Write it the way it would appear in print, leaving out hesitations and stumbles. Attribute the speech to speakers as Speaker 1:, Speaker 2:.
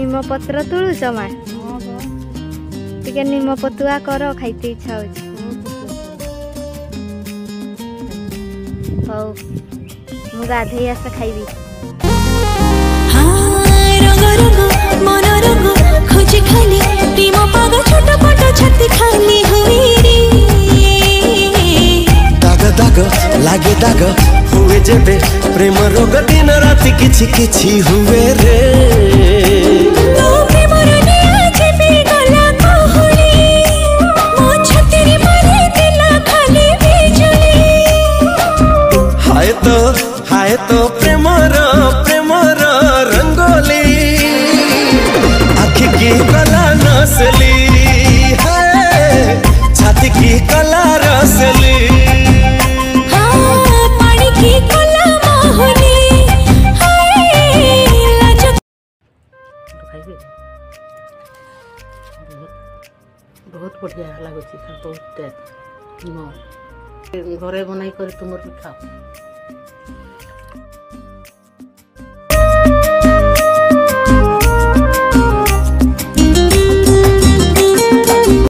Speaker 1: निम पत्र तुलुच माँ
Speaker 2: हाँ बा
Speaker 1: टिके निम पतुआ कर खाइते इच्छा हो हौ मु गाधे आस खाइबी
Speaker 3: रंग रंग मन रंग खोजे खाली प्रेम पाग छोट पट छाती खाली हुई रे
Speaker 4: दाग दाग लागे दाग हुए जेबे प्रेम रोग दिन राति किछि किछि हुए रे
Speaker 3: तो प्रेम रने आज भी गला कहली मो छाती रे मारे दिला खाली बिजुली
Speaker 4: हाय तो प्रेमर रंगोली आखि की कला नसली है छाती की कला रसली
Speaker 3: हाँ पानी की कला मोहनी हाय लाज
Speaker 2: बहुत बढ़िया लगुच बहुत घरे बनाई कर तुम खाओ।